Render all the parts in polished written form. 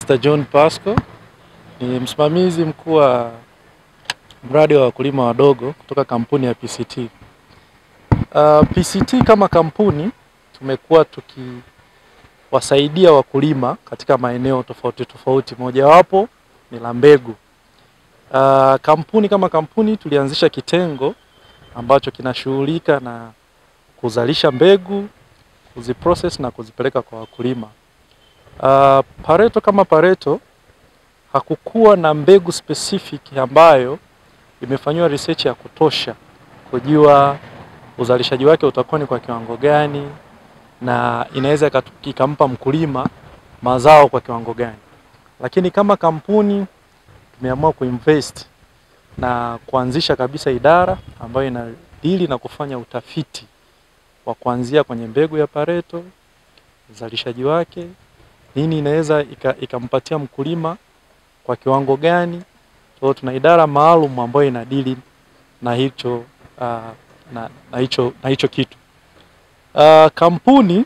Mr. John Pasco ni msimamizi mkuu wa mradi wa wakulima wadogo kutoka kampuni ya PCT. PCT kama kampuni tumekuwa tukiwasaidia wakulima katika maeneo tofauti tofauti, mojawapo ni la mbegu. Kampuni kama kampuni tulianzisha kitengo ambacho kinashughulika na kuzalisha mbegu, kuziprocess na kuzipeleka kwa wakulima. Pareto kama Pareto hakukuwa na mbegu specific ambayo imefanywa research ya kutosha kujua uzalishaji wake utakuwa ni kwa kiwango gani na inaweza ikampa mkulima mazao kwa kiwango gani. Lakini kama kampuni tumeamua kuinvest na kuanzisha kabisa idara ambayo inadili na kufanya utafiti wa kuanzia kwenye mbegu ya Pareto, uzalishaji wake, nini inaweza ikampatia mkulima kwa kiwango gani. So tuna idara maalum ambayo inadili na hicho na hicho kitu. Kampuni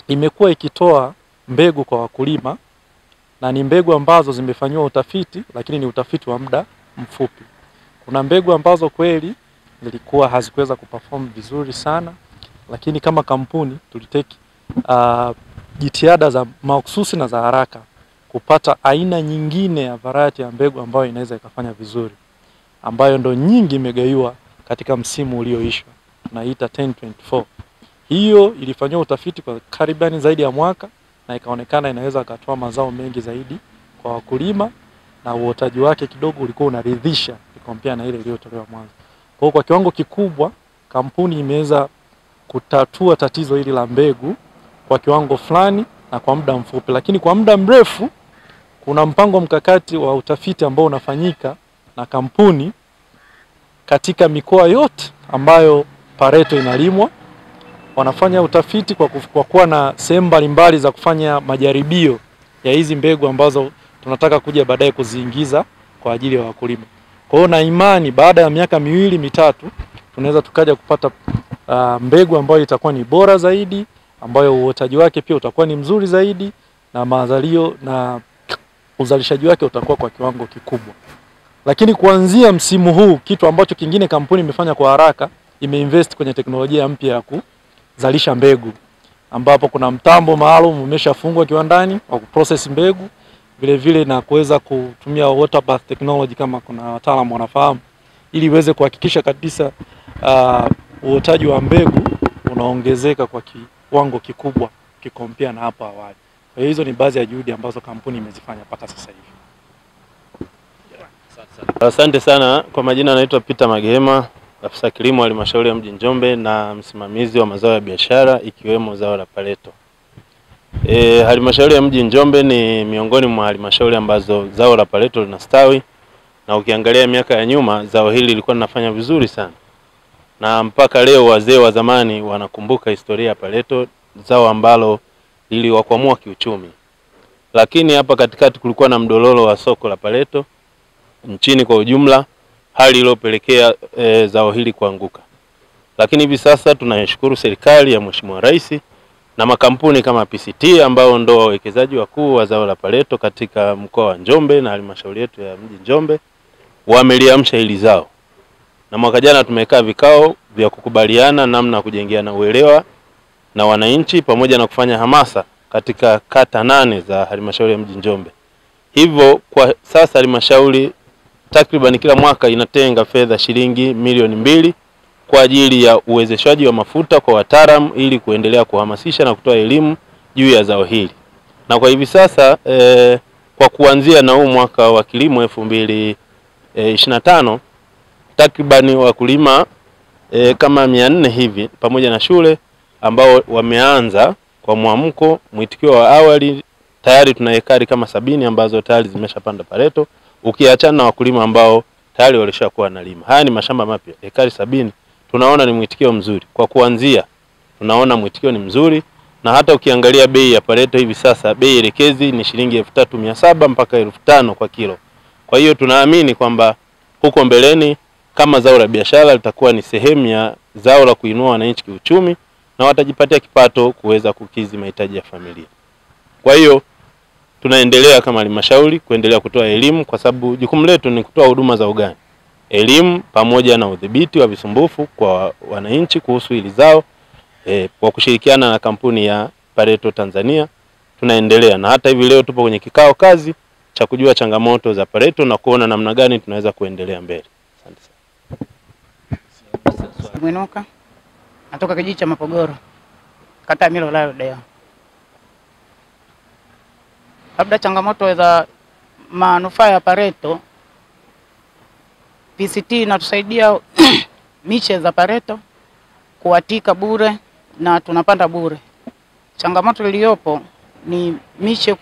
imekuwa ikitoa mbegu kwa wakulima na ni mbegu ambazo zimefanywa utafiti, lakini ni utafiti wa muda mfupi. Kuna mbegu ambazo kweli zilikuwa hazikuweza kuperform vizuri sana, lakini kama kampuni tuliteki jitihada za mahususi na za haraka kupata aina nyingine ya variety ya mbegu ambayo inaweza ikafanya vizuri, ambayo ndo nyingi imegaiwa katika msimu ulioisha, tunaita 1024. Hiyo ilifanywa utafiti kwa karibani zaidi ya mwaka na ikaonekana inaweza kutoa mazao mengi zaidi kwa wakulima na uotaji wake kidogo ulikuwa unaridhisha compare na ile iliyotolewa mwanzo. Kwa kiwango kikubwa kampuni imeweza kutatua tatizo hili la mbegu kwa kiwango fulani na kwa muda mfupi, lakini kwa muda mrefu kuna mpango mkakati wa utafiti ambao unafanyika na kampuni katika mikoa yote ambayo Pareto inalimwa. Wanafanya utafiti kwa kuwa na sehemu mbalimbali za kufanya majaribio ya hizi mbegu ambazo tunataka kuja baadaye kuziingiza kwa ajili ya wakulima. Kwa hiyo na imani baada ya miaka 2-3 tunaweza tukaja kupata mbegu ambayo itakuwa ni bora zaidi, ambayo uotaji wake pia utakuwa ni mzuri zaidi na mazalio na uzalishaji wake utakuwa kwa kiwango kikubwa. Lakini kuanzia msimu huu kitu ambacho kingine kampuni imefanya kwa haraka, imeinvest kwenye teknolojia mpya ya kuzalisha mbegu, ambapo kuna mtambo maalum umeshafungwa kiwandani wa kuprocess mbegu, vile vile na kuweza kutumia water bath technology kama kuna wataalamu wanafahamu, ili iweze kuhakikisha kabisa uotaji wa mbegu unaongezeka kwa kiwango kikubwa kikompea na hapo awali. Kwa hiyo hizo ni baadhi ya juhudi ambazo kampuni imezifanya mpaka sasa hivi. Asante sana. Kwa majina naitwa Peter Magema, afisa kilimo halmashauri ya mji Njombe na msimamizi wa mazao ya biashara ikiwemo zao la Pareto. Halmashauri ya mji Njombe ni miongoni mwa halmashauri ambazo zao la Pareto linastawi, na ukiangalia miaka ya nyuma zao hili lilikuwa linafanya vizuri sana. Na mpaka leo wazee wa zamani wanakumbuka historia ya Pareto, zao ambalo liliwakwamua kiuchumi. Lakini hapa katikati kulikuwa na mdororo wa soko la Pareto nchini kwa ujumla, hali iliyopelekea zao hili kuanguka. Lakini hivi sasa tunashukuru serikali ya Mheshimiwa Rais na makampuni kama PCT ambao ndio wawekezaji wakuu wa zao la Pareto katika mkoa wa Njombe na halmashauri yetu ya mji Njombe wameliamsha hili zao. Na mwaka jana tumekaa vikao vya kukubaliana namna kujengeana uelewa na wananchi pamoja na kufanya hamasa katika kata 8 za halmashauri ya mji Njombe. Hivyo kwa sasa halmashauri takriban kila mwaka inatenga fedha shilingi milioni 2 kwa ajili ya uwezeshaji wa mafuta kwa wataalamu ili kuendelea kuhamasisha na kutoa elimu juu ya zao hili. Na kwa hivi sasa kwa kuanzia na huu mwaka wa kilimo 2025 takriban wakulima kama 400 hivi pamoja na shule ambao wameanza kwa mwamko. Mwitikio wa awali tayari tuna ekari kama 70 ambazo tayari zimeshapanda Pareto, ukiachana na wakulima ambao tayari walishakuwa wanalima. Haya ni mashamba mapya ekari 70. Tunaona ni mwitikio mzuri. Kwa kuanzia tunaona mwitikio ni mzuri, na hata ukiangalia bei ya Pareto hivi sasa bei elekezi ni shilingi 3700 mpaka 1500 kwa kilo. Kwa hiyo tunaamini kwamba huko mbeleni kama zao la biashara litakuwa ni sehemu ya zao la kuinua wananchi kiuchumi na watajipatia kipato kuweza kukidhi mahitaji ya familia. Kwa hiyo tunaendelea kama halmashauri kuendelea kutoa elimu, kwa sababu jukumu letu ni kutoa huduma za ugani. Elimu pamoja na udhibiti wa visumbufu kwa wananchi kuhusu hili zao, kwa kushirikiana na kampuni ya Pareto Tanzania tunaendelea, na hata hivi leo tupo kwenye kikao kazi cha kujua changamoto za Pareto na kuona namna gani tunaweza kuendelea mbele. Asante sana. Mwinuka natoka kijiji cha Mapogoro, kata ya Milolal Deo. Labda changamoto za manufaa ya Pareto, PCT inatusaidia miche za Pareto kuatika bure na tunapanda bure. Changamoto iliyopo ni miche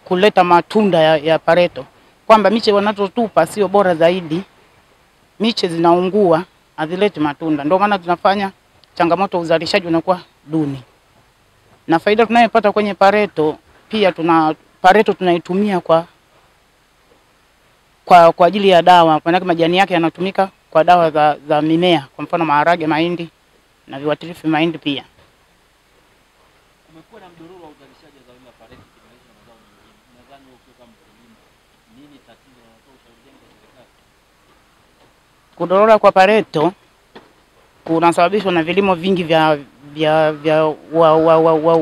kuleta matunda ya Pareto, kwamba miche wanazotupa sio bora zaidi, miche zinaungua, hazileti matunda. Ndio maana tunafanya changamoto uzalishaji unakuwa duni. Na faida tunayopata kwenye Pareto, pia Pareto tunaitumia kwa ajili ya dawa. Maana majani yake yanatumika kwa dawa za mimea, kwa mfano maharage, mahindi na viuatilifu mahindi pia. Kumekuwa na mdororo wa uzalishaji wa zao la Pareto kilinganisha na mazao mengine. Nadhani ukiwa kama mkulima, nini tatizo na unatoa ushauri gani kwa serikali? Kudorora kwa Pareto kunasababishwa na vilimo vingi vya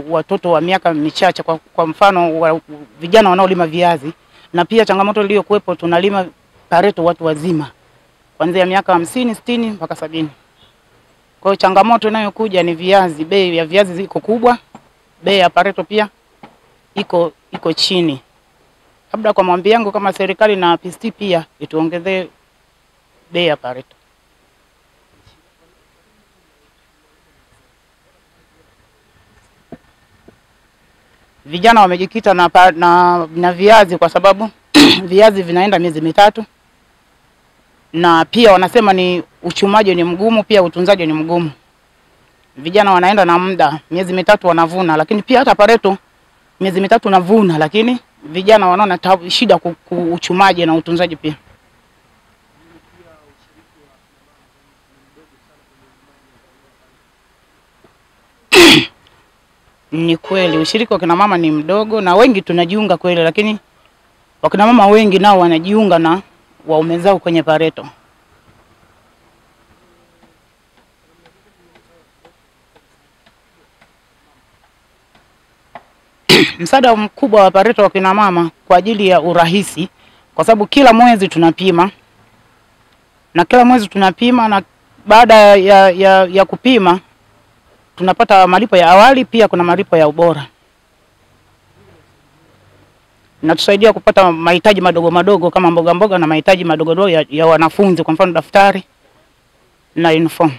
watoto wa miaka michache, kwa mfano vijana wanaolima viazi, na pia changamoto iliyokuwepo tunalima Pareto watu wazima kuanzia miaka 50, 60 mpaka 70. Kwa hiyo changamoto inayokuja ni viazi, bei ya viazi ziko kubwa, bei ya Pareto pia iko chini. Labda kwa maombi yangu kama serikali na PCT pia ituongezee bei ya Pareto. Vijana wamejikita na viazi kwa sababu viazi vinaenda miezi mitatu, na pia wanasema ni uchumaji ni mgumu, pia utunzaji ni mgumu. Vijana wanaenda na muda, miezi mitatu wanavuna, lakini pia hata Pareto miezi mitatu navuna, lakini vijana wanaona shida uchumaji na utunzaji pia. Ni kweli ushiriki wa kina mama ni mdogo, na wengi tunajiunga kweli, lakini wakina mama wengi nao wanajiunga na waume zao kwenye Pareto. Msaada mkubwa wa Pareto wa kina mama kwa ajili ya urahisi, kwa sababu kila mwezi tunapima, na baada ya kupima tunapata malipo ya awali, pia kuna malipo ya ubora. Natusaidia kupata mahitaji madogo madogo kama mboga mboga na mahitaji madogo ya wanafunzi, kwa mfano daftari na uniform.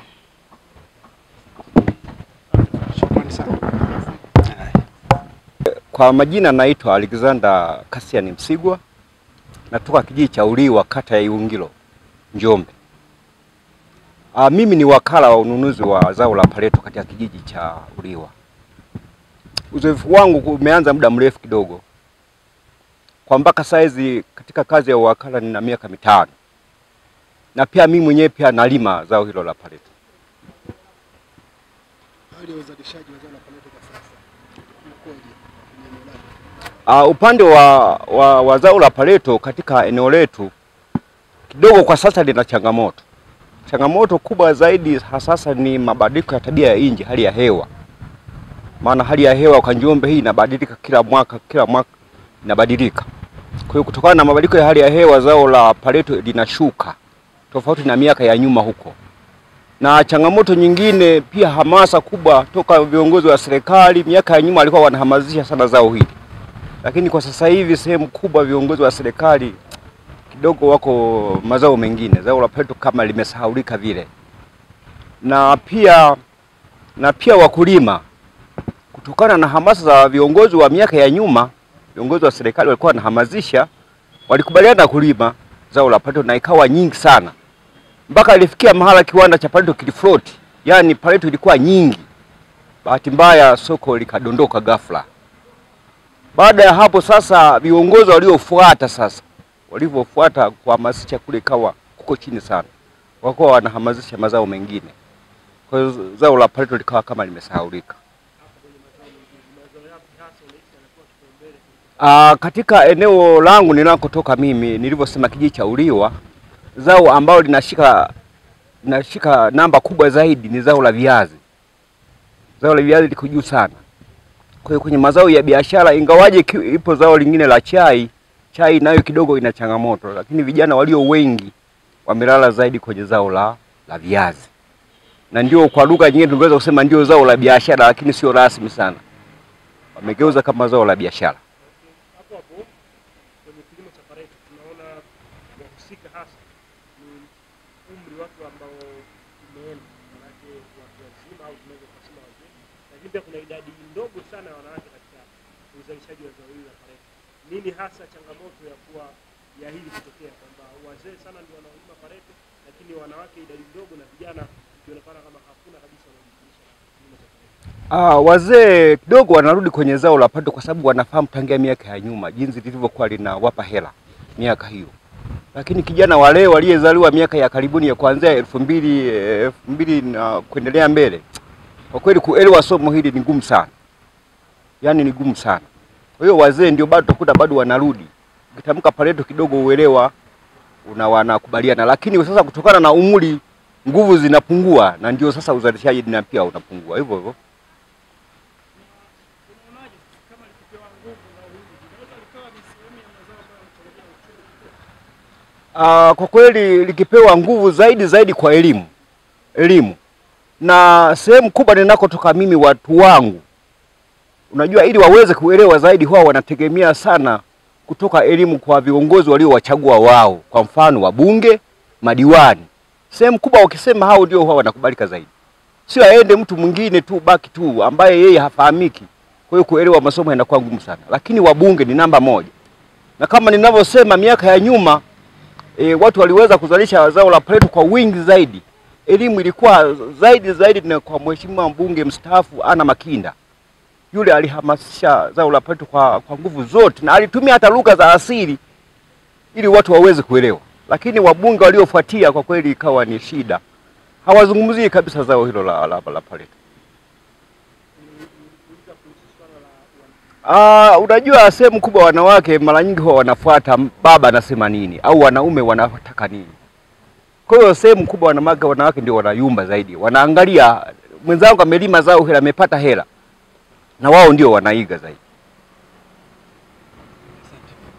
Kwa majina naitwa Alexander Kasiani Msigwa, natoka kijiji cha Uliwa, kata ya Iungilo, Njombe. Mimi ni wakala wa ununuzi wa zao la Pareto katika kijiji cha Uliwa. Uzoefu wangu umeanza muda mrefu kidogo. Kwa mpaka saizi katika kazi ya wakala nina miaka 5. Na pia mimi mwenyewe pia nalima zao hilo la Pareto. Hali ya uzalishaji wa zao la Pareto kwa sasa ukoje? Upande wa zao la Pareto katika eneo letu kidogo kwa sasa lina changamoto. Changamoto kubwa zaidi sasa ni mabadiliko ya tabia ya nchi, hali ya hewa. Maana hali ya hewa kwa Njombe hii inabadilika kila mwaka inabadilika. Kwa hiyo kutokana na mabadiliko ya hali ya hewa zao la Pareto linashuka tofauti na miaka ya nyuma huko. Na changamoto nyingine pia hamasa kubwa toka viongozi wa serikali. Miaka ya nyuma walikuwa wanahamasisha sana zao hili, lakini kwa sasa hivi sehemu kubwa viongozi wa serikali kidogo wako mazao mengine. Zao la Pareto kama limesahaulika vile. Na pia wakulima, kutokana na hamasa za viongozi wa miaka ya nyuma, viongozi wa serikali walikuwa wanahamasisha, walikubaliana kulima zao la Pareto na ikawa nyingi sana. Mpaka ilifikia mahala kiwanda cha Pareto kilifloat. Yaani Pareto ilikuwa nyingi. Bahati mbaya soko likadondoka ghafla. Baada ya hapo sasa viongozi walivyofuata kuhamasisha kule kawa kuko chini sana. Wakawa wanahamasisha mazao mengine. Kwa hiyo zao la Pareto likawa kama limesahaulika. Katika eneo langu ninakotoka mimi, nilivyosema kijiji cha Uliwa, zao ambalo linashika namba kubwa zaidi ni zao la viazi. Zao la viazi liko juu sana. Kwa hiyo kwenye mazao ya biashara, ingawaje ipo zao lingine la chai nayo kidogo ina changamoto, lakini vijana walio wengi wamelala zaidi kwenye zao la viazi. Na ndio kwa lugha nyingine tungeweza kusema ndio zao la biashara, lakini sio rasmi sana. Wamegeuza kama zao la biashara. Hapo kwenye kilimo cha Pareto tunaona wahusika hasa ni umri watu ambao umeenda, manake watu wazima au tunaweza kusema wazee, lakini pia kuna idadi ndogo sana ya wanawake katika uzalishaji wa zao hili la Pareto. Nini hasa changamoto ya hili kutokea kwamba wazee sana ndio wanaolima Pareto, lakini wanawake idadi ndogo na vijana inaonekana kama hakuna kabisa wanaojihusisha na kilimo cha Pareto? Wazee kidogo wanarudi kwenye zao la Pareto kwa sababu wanafahamu tangia miaka ya nyuma jinsi lilivyokuwa linawapa hela miaka hiyo. Lakini kijana wale waliyezaliwa miaka ya karibuni ya kuanzia 2000 na kuendelea mbele, kwa kweli kuelewa somo hili ni ngumu sana. Yaani ni ngumu sana. Kwa hiyo wazee ndio bado utakuta bado wanarudi. Ukitamka Pareto kidogo uelewa wanakubaliana, lakini sasa kutokana na umri nguvu zinapungua na ndio sasa uzalishaji na pia unapungua hivyo hivyo. Kwa kweli likipewa nguvu zaidi kwa elimu. Na sehemu kubwa ninakotoka mimi watu wangu, unajua ili waweze kuelewa zaidi huwa wanategemea sana kutoka elimu kwa viongozi waliowachagua wao, kwa mfano wabunge, madiwani. Sehemu kubwa wakisema hao ndio huwa wanakubalika zaidi. Sio aende mtu mwingine tu baki tu ambaye yeye hafahamiki. Kwa hiyo kuelewa masomo yanakuwa ngumu sana. Lakini wabunge ni namba moja. Na kama ninavyosema miaka ya nyuma watu waliweza kuzalisha zao la Pareto kwa wingi zaidi. Elimu ilikuwa zaidi na kwa mheshimiwa mbunge mstaafu Ana Makinda. Yule alihamasisha zao la Pareto kwa nguvu zote na alitumia hata lugha za asili ili watu waweze kuelewa. Lakini wabunge waliofuatia kwa kweli ikawa ni shida. Hawazungumzii kabisa zao hilo la Pareto. Unajua sehemu kubwa wanawake mara nyingi huwa wanafuata baba anasema nini au wanaume wanataka nini. Kwa hiyo sehemu kubwa wanawake ndio wanayumba zaidi. Wanaangalia mwenzangu amelima zao hela amepata hela. Na wao ndio wanaiga zaidi.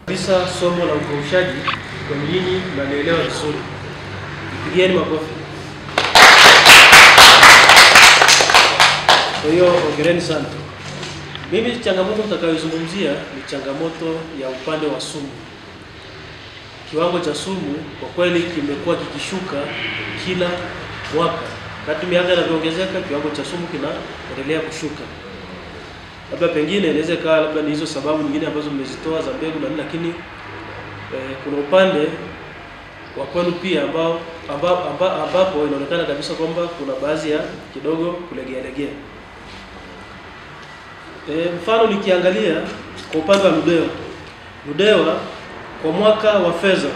Kabisa somo la ukaushaji kwa nyinyi mnaelewa vizuri. Pigieni makofi. Kwa hiyo hongereni sana. Mimi changamoto nitakayozungumzia ni changamoto ya upande wa sumu. Kiwango cha sumu kwa kweli kimekuwa kikishuka kila mwaka. Kadri miaka inavyoongezeka kiwango cha sumu kinaendelea kushuka. Labda pengine inaweza ikawa labda ni hizo sababu nyingine ambazo mmezitoa za mbegu na nini, lakini kuna upande wa kwenu pia ambapo inaonekana kabisa kwamba kuna baadhi ya kidogo kulegea. Mfano nikiangalia kwa upande wa Ludewa kwa mwaka wa fedha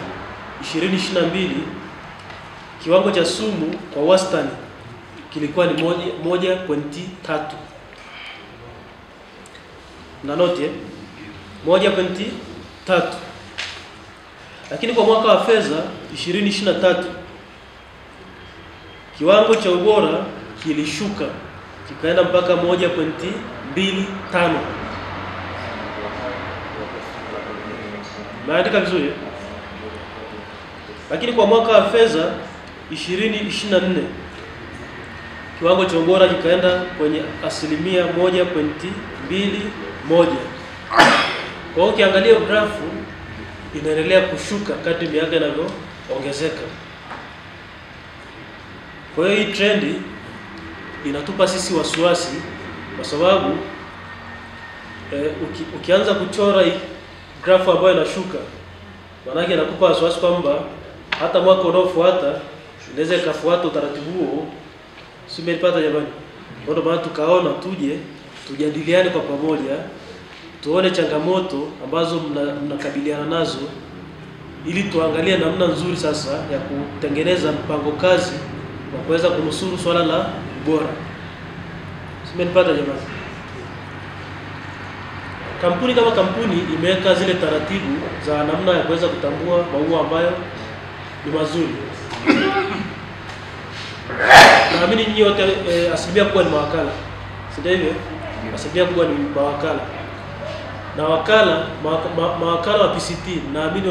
2022 kiwango cha sumu kwa wastani kilikuwa ni 1.3. Na note 1.3. Lakini kwa mwaka wa fedha 2023 kiwango cha ubora kilishuka kikaenda mpaka 1.25. Naandika vizuri. Lakini kwa mwaka wa fedha 2024 kiwango cha ubora kikaenda kwenye 1.21. Kwa hiyo ukiangalia grafu inaendelea kushuka kadri miaka inavyoongezeka. Kwa hiyo hii trendi inatupa sisi wasiwasi kwa sababu ukianza kuchora hii grafu ambayo inashuka, maana yake inakupa wasiwasi kwamba hata mwaka unaofuata inaweza ikafuata utaratibu huo. Simelipata jamani. Kwa hiyo maana tukaona tujadiliane kwa pamoja, tuone changamoto ambazo mnakabiliana nazo ili tuangalie namna nzuri sasa ya kutengeneza mpango kazi wa kuweza kunusuru swala la ubora. Simenipata jamani. kampuni kama kampuni imeweka zile taratibu za namna ya kuweza kutambua maua ambayo ni mazuri. Naamini nyinyi wote asilimia kubwa ni mawakala, si ndio hivyo? Asilimia kubwa ni mawakala, na mawakala wa PCT naamini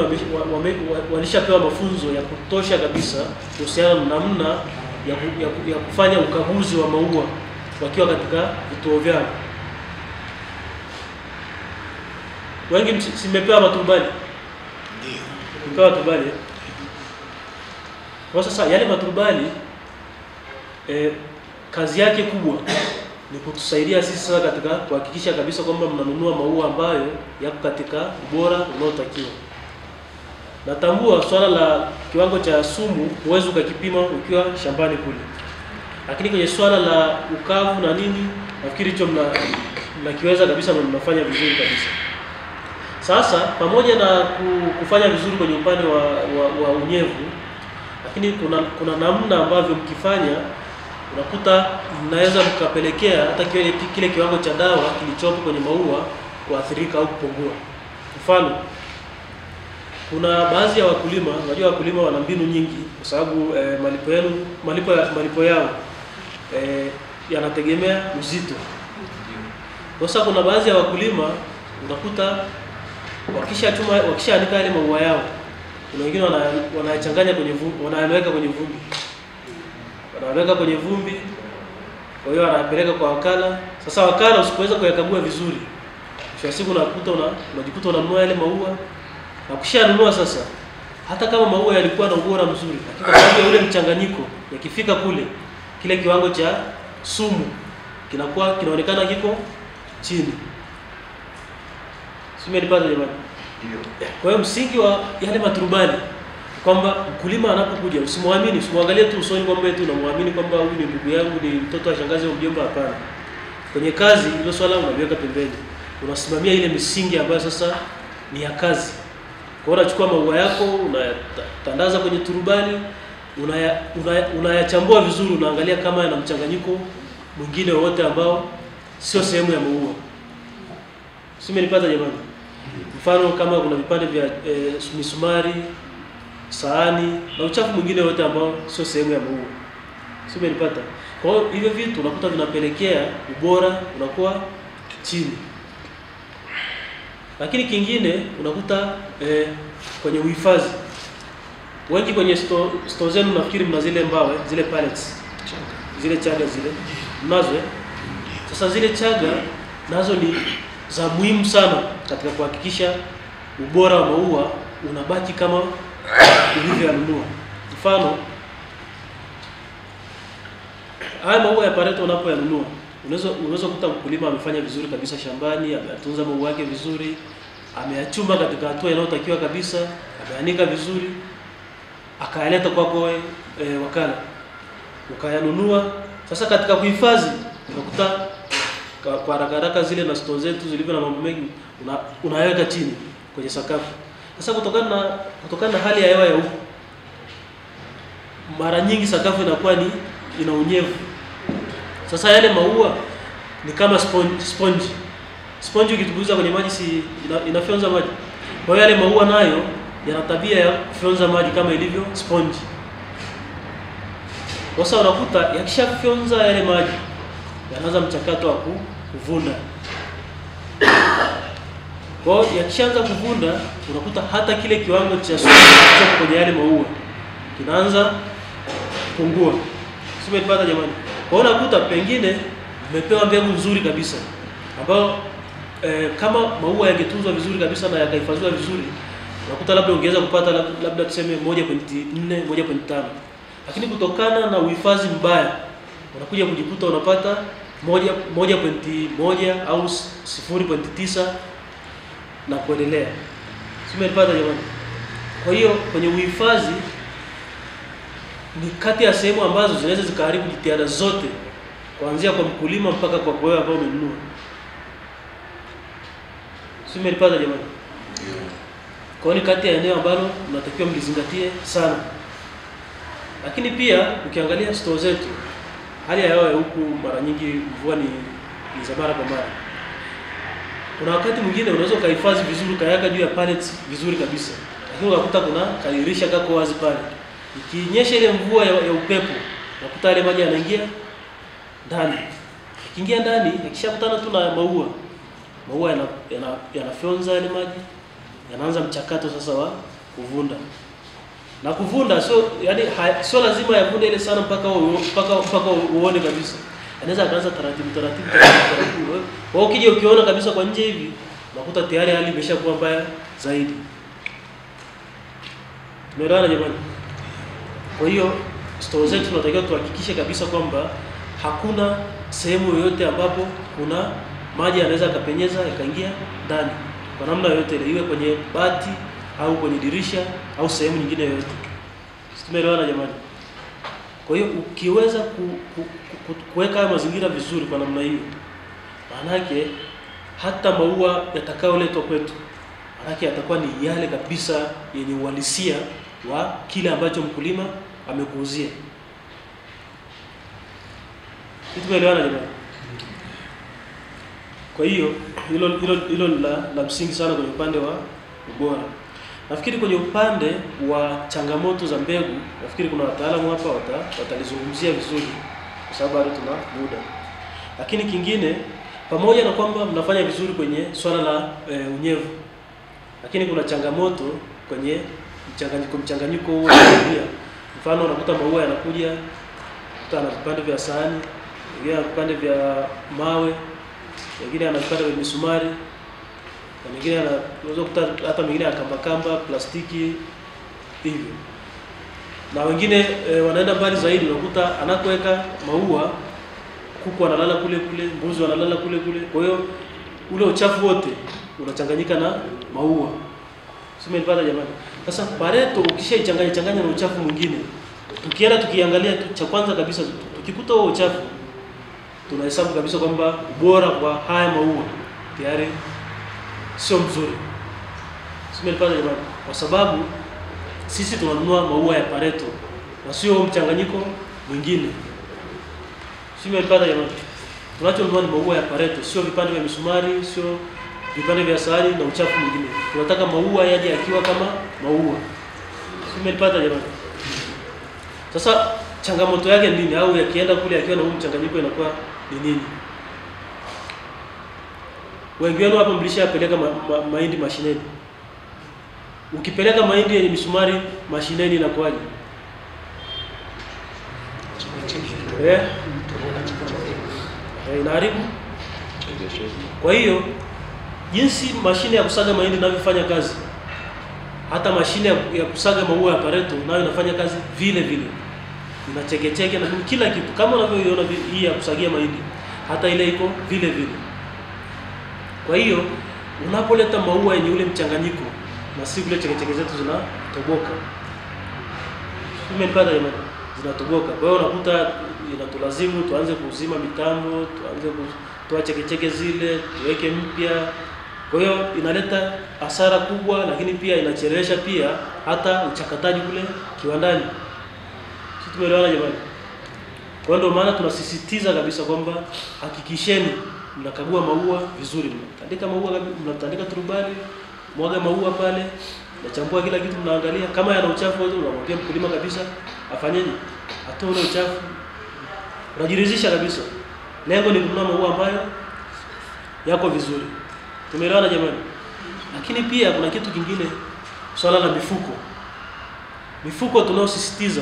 walishapewa mafunzo ya kutosha kabisa kuhusiana na namna ya kufanya ukaguzi wa maua wakiwa katika vituo vyao. Wengi simepewa maturubali? Ndio. Mpewa maturubali. Kwa sasa yale maturubali kazi yake kubwa ni kutusaidia sisi sasa katika kuhakikisha kabisa kwamba mnanunua maua ambayo yako katika ubora unaotakiwa. Natambua swala la kiwango cha sumu huwezi ukakipima ukiwa shambani kule. Lakini kwenye swala la ukavu na nini, nafikiri hicho mnakiweza kabisa na mnafanya vizuri kabisa. Sasa pamoja na kufanya vizuri kwenye upande wa unyevu, lakini kuna namna ambavyo mkifanya unakuta mnaweza mkapelekea hata kile kiwango cha dawa kilichopo kwenye maua kuathirika au kupungua. Mfano, kuna baadhi ya wakulima, unajua wakulima wana mbinu nyingi kwa sababu malipo yao yanategemea uzito. Sasa kuna baadhi ya wakulima unakuta wakishaanika yale maua yao, kuna wengine wanayachanganya kwenye vumbi, wanayaweka kwenye vumbi. Wanaweka kwenye vumbi, kwa hiyo anapeleka kwa wakala. Sasa wakala usipoweza kuyakagua vizuri, kwa siku unajikuta unanunua yale maua, na ukishanunua sasa, hata kama maua yalikuwa na ubora mzuri, lakini kwa sababu ya ule mchanganyiko, yakifika kule, kile kiwango cha sumu kinaonekana kiko chini. Simenipata jamani? Ndio. Kwa hiyo msingi wa yale maturubali kwamba mkulima anapokuja usimwamini, usimwangalie tu usoni kwamba eti unamwamini kwamba huyu ni ndugu yangu, ni mtoto wa shangazi au mjomba. Hapana. Kwenye kazi hilo swala unaliweka pembeni. Unasimamia ile misingi ambayo sasa ni ya kazi. Kwa hiyo unachukua maua yako, unayatandaza kwenye turubali, unayachambua vizuri, unaangalia kama yana mchanganyiko mwingine wote ambao sio sehemu ya maua. Simenipata jamani? Mfano kama kuna vipande vya misumari, sahani na uchafu mwingine wote ambao sio sehemu ya maua. Simenipata? Kwa hiyo hivyo vitu unakuta vinapelekea ubora unakuwa chini. Lakini kingine unakuta kwenye uhifadhi. Wengi kwenye store zenu nafikiri mna zile mbawe, zile pallets. Zile chaga zile. Mnazo Sasa zile chaga nazo ni za muhimu sana katika kuhakikisha ubora wa maua unabaki kama ulivyoyanunua. Mfano, haya maua ya Pareto unapoyanunua, unaweza kukuta mkulima amefanya vizuri kabisa shambani, ametunza maua yake vizuri, ameyachuma katika hatua inayotakiwa kabisa, ameanika vizuri, akayaleta kwako wewe wakala. Ukayanunua. Sasa katika kuhifadhi unakuta kwa haraka zile na store zetu zilivyo na mambo mengi unaweka chini kwenye sakafu. Sasa kutokana na hali ya hewa ya huko, mara nyingi sakafu inakuwa ina unyevu. Sasa yale maua ni kama sponge. Sponge ukitubuza kwenye maji si inafyonza maji. Kwa hiyo yale maua nayo yana tabia ya kufyonza maji kama ilivyo sponge. Sasa unakuta yakishafyonza yale maji, yanaanza mchakato wa kuvunda. Kwa hiyo yakishaanza kuvunda, unakuta hata kile kiwango cha sumu kilicho kwenye yale maua kinaanza kupungua. Simenipata jamani? Kwa hiyo unakuta pengine mmepewa mbegu nzuri kabisa, ambao kama maua yangetunzwa vizuri kabisa na yakahifadhiwa vizuri, unakuta labda ungeweza kupata labda tuseme 1.4, 1.5. Lakini kutokana na uhifadhi mbaya, unakuja kujikuta unapata 1.1 au 0.9 na kuendelea. Simenipata jamani? Kwa hiyo kwenye uhifadhi ni kati ya sehemu ambazo zinaweza zikaharibu jitihada zote, kuanzia kwa mkulima mpaka kwa wewe ambao umenunua. Simenipata jamani? Kwa hiyo ni kati ya eneo ambalo unatakiwa mlizingatie sana. Lakini pia ukiangalia store zetu, hali ya hewa ya huku mara nyingi mvua ni za mara kwa mara. Kuna wakati mwingine unaweza ukahifadhi vizuri kayaka juu ya pallets vizuri kabisa, lakini unakuta kuna kadirisha kako wazi pale. Ikinyesha ile mvua ya upepo, unakuta ile maji yanaingia ndani. Ikiingia ndani, ikishakutana tu na maua yanafyonza ile maji, yanaanza mchakato sasa wa kuvunda. Na kuvunda sio lazima yavunde ile sana mpaka uone kabisa. Anaweza akaanza taratibu. Kwa ukija ukiona kabisa kwa nje hivi, unakuta tayari hali imeshakuwa mbaya zaidi. Tumeelewana jamani? Kwa hiyo store zetu tunatakiwa tuhakikishe kabisa kwamba hakuna sehemu yoyote ambapo kuna maji yanaweza yakapenyeza yakaingia ndani kwa namna yoyote ile, iwe kwenye bati au kwenye dirisha au sehemu nyingine yoyote. Tumeelewana jamani? Kwa hiyo ukiweza kuweka mazingira vizuri kwa namna hiyo, maana yake hata maua yatakayoletwa kwetu, maana yake yatakuwa ni yale kabisa yenye uhalisia wa kile ambacho mkulima amekuuzia. Tumeelewana jamani? Kwa hiyo hilo la msingi sana kwenye upande wa ubora. Nafikiri kwenye upande wa changamoto za mbegu, nafikiri kuna wataalamu hapa watalizungumzia vizuri kwa sababu bado tuna muda. Lakini kingine, pamoja na kwamba mnafanya vizuri kwenye swala la unyevu, lakini kuna changamoto kwenye mchanganyiko huo wa tabia. Mfano unakuta maua yanakuja na vipande vya sahani, wengine na vipande vya mawe, wengine ana vipande vya misumari, na mengine unaweza kukuta hata mengine ya kamba plastiki hivyo. Na wengine wanaenda mbali zaidi, unakuta anakoweka maua kuku analala kule, mbuzi wanalala kule. Kwa hiyo ule uchafu wote unachanganyika na maua. Simenipata jamani? Sasa Pareto ukishaichanganya na uchafu mwingine, tukiangalia cha kwanza kabisa, tukikuta huo uchafu, tunahesabu kabisa kwamba ubora wa haya maua tayari sio mzuri. Simenipata jamani? Kwa sababu sisi tunanunua maua ya Pareto na sio mchanganyiko mwingine. Simenipata jamani? Tunachonunua ni maua ya Pareto, sio vipande vya misumari, sio vipande vya sahani na uchafu mwingine. Tunataka maua yaje yakiwa kama maua. Simenipata jamani? Sasa changamoto yake nini? Au yakienda kule yakiwa na huu mchanganyiko inakuwa ni nini? Wengi wenu hapa mlishapeleka mahindi mashineni. Ukipeleka mahindi yenye misumari mashineni inakuwaje? Inaharibu. Kwa hiyo jinsi mashine ya kusaga mahindi inavyofanya kazi, hata mashine ya kusaga maua ya Pareto nayo inafanya kazi vile vile. Inachekecheke na kila kitu kama unavyoiona hii ya kusagia mahindi, hata ile iko vile vile. Kwa hiyo unapoleta maua yenye ule mchanganyiko na si kule chekecheke zetu zinatoboka. Umepata jamani? Zinatoboka. Kwa hiyo unakuta inatulazimu tuanze kuzima mitambo, tuanze kutoa chekecheke zile, tuweke mpya. Kwa hiyo inaleta hasara kubwa, lakini pia inachelewesha pia hata uchakataji kule kiwandani. Sisi tumeelewana jamani? Kwa ndio maana tunasisitiza kabisa kwamba hakikisheni mnakagua maua vizuri. Mnatandika turubali, mwaga maua pale, mnachambua kila kitu, mnaangalia kama yana uchafu wote, unamwambia mkulima kabisa afanyeje? Atoe ule uchafu. Unajiridhisha kabisa. Lengo ni kununua maua ambayo yako vizuri. Tumeelewana jamani? Lakini pia kuna kitu kingine, swala la mifuko. Mifuko tunaosisitiza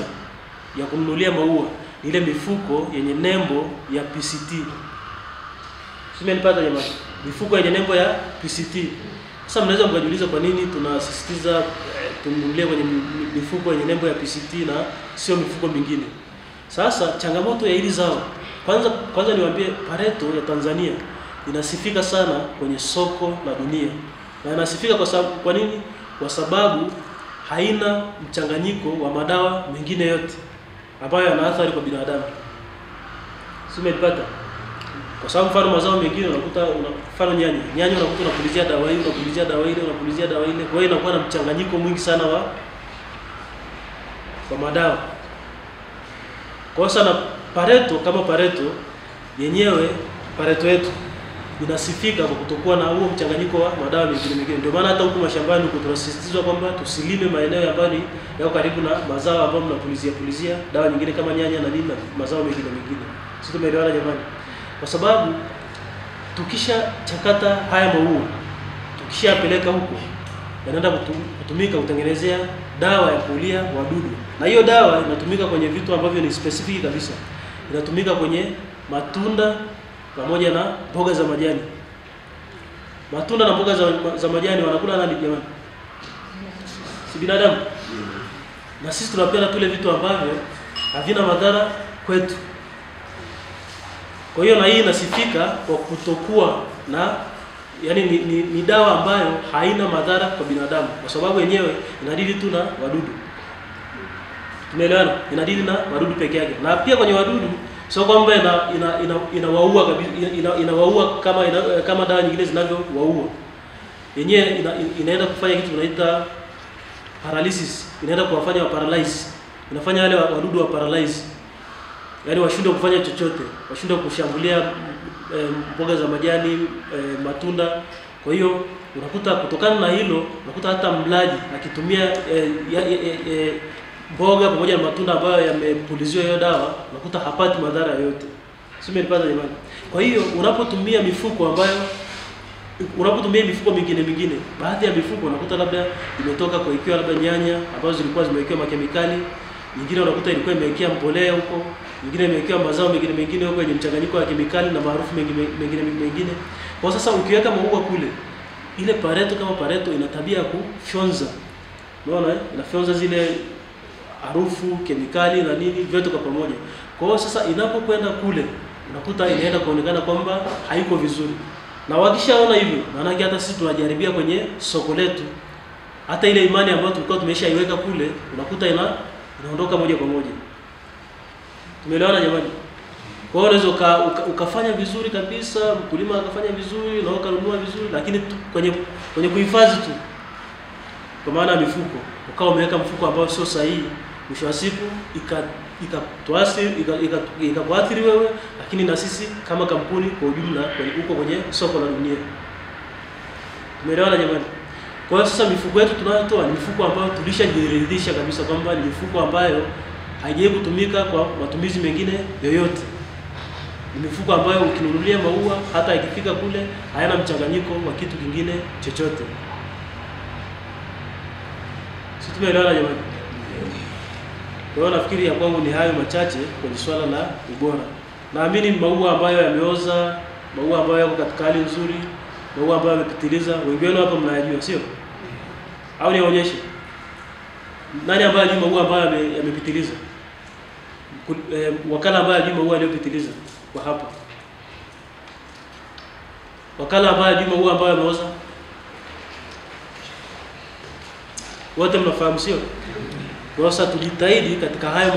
ya kununulia maua ni ile mifuko yenye nembo ya PCT. Simenipata jamani? Mifuko yenye nembo ya PCT. Sasa mnaweza mkajiuliza kwa nini tunasisitiza tununulie kwenye mifuko yenye nembo ya PCT na sio mifuko mingine. Sasa changamoto ya hili zao, kwanza niwaambie, Pareto ya Tanzania inasifika sana kwenye soko la dunia. Na inasifika kwa nini? Kwa sababu haina mchanganyiko wa madawa mengine yote ambayo yana athari kwa binadamu. Simenipata? Kwa sababu mfano mazao mengine unakuta mfano nyanya unakuta unapulizia dawa hii, unapulizia dawa ile, unapulizia dawa ile. Kwa hiyo inakuwa na mchanganyiko mwingi sana wa madawa. Kwa sababu Pareto kama Pareto yenyewe, Pareto yetu inasifika kwa kutokuwa na huo mchanganyiko wa madawa mengine. Ndio maana hata huko mashambani huko tunasisitizwa kwamba tusilime maeneo ambayo yako karibu na mazao ambayo mnapulizia dawa nyingine kama nyanya na nini na mazao mengine. Sisi tumeelewana jamani? Kwa sababu tukisha chakata haya maua, tukishapeleka huko, yanaenda kutumika kutengenezea dawa ya kuulia wadudu. Na hiyo dawa inatumika kwenye vitu ambavyo ni specific kabisa. Inatumika kwenye matunda pamoja na mboga za majani. Matunda na mboga za majani wanakula nani jamani? Si binadamu. Na sisi tunapenda tule vitu ambavyo havina madhara kwetu. Kwa hiyo na hii inasifika kwa kutokuwa na yani ni dawa ambayo haina madhara kwa binadamu, kwa sababu yenyewe inadili tu na wadudu. Tumeelewana? Inadili na wadudu peke yake. Na pia kwenye wadudu sio kwamba inawaua kabisa, inawaua kama dawa nyingine zinavyowaua. Yenyewe inaenda kufanya kitu tunaita paralysis, inaenda kuwafanya wa paralyze. Inafanya wale wadudu wa paralyze. Yaani washindwe kufanya chochote, washindwe kushambulia mboga za majani, matunda. Kwa hiyo unakuta kutokana na hilo, unakuta hata mlaji akitumia mboga pamoja na matunda ambayo yamepuliziwa hiyo dawa, unakuta hapati madhara yoyote. Sio mlipata jamani? Kwa hiyo unapotumia mifuko mingine, baadhi ya mifuko unakuta labda imetoka kwa ikiwa labda nyanya ambazo zilikuwa zimewekewa makemikali, nyingine unakuta ilikuwa imewekewa mbolea huko, nyingine imewekewa mazao mengine huko yenye mchanganyiko wa kemikali na maarufu mengine. Kwa sasa ukiweka maua kule, ile pareto kama pareto ina tabia ya kufyonza. Unaona inafyonza zile harufu, kemikali na nini vyote kwa pamoja. Kwa hiyo sasa inapokwenda kule, unakuta inaenda kuonekana kwamba haiko vizuri. Na wakishaona hivyo, maana yake hata sisi tunajaribia kwenye soko letu, hata ile imani ambayo tulikuwa tumeshaiweka kule, unakuta inaondoka moja kwa moja. Tumeelewana jamani? Kwa hiyo unaweza ukafanya vizuri kabisa, mkulima akafanya vizuri na ukanunua vizuri, lakini kwenye kuhifadhi tu, kwa maana mifuko, ukawa umeweka mfuko ambao sio sahihi, mwisho wa siku ikakuathiri wewe, lakini na sisi kama kampuni kwa ujumla huko kwenye soko la dunia. Tumeelewana jamani? Kwa hiyo sasa mifuko yetu tunayotoa ni mifuko ambayo tulishajiridhisha kabisa kwamba ni mifuko ambayo haijawahi kutumika kwa matumizi mengine yoyote. Ni mifuko ambayo ukinunulia maua hata ikifika kule hayana mchanganyiko wa kitu kingine chochote. Sisi tumeelewana jamani? Kwa hiyo nafikiri ya kwangu ni hayo machache kwenye swala la ubora. Naamini maua ambayo yameoza, maua ambayo yako katika hali nzuri, maua ambayo yamepitiliza, wengi wenu hapa mnayajua, sio? Au nionyeshe? Nani ambaye anajua maua ambayo yamepitiliza? Wakala ambaye anajua maua yaliyopitiliza kwa hapa. Wakala ambaye anajua maua ambayo yameoza? Wote mnafahamu, sio? Kwa sasa tujitahidi katika hayo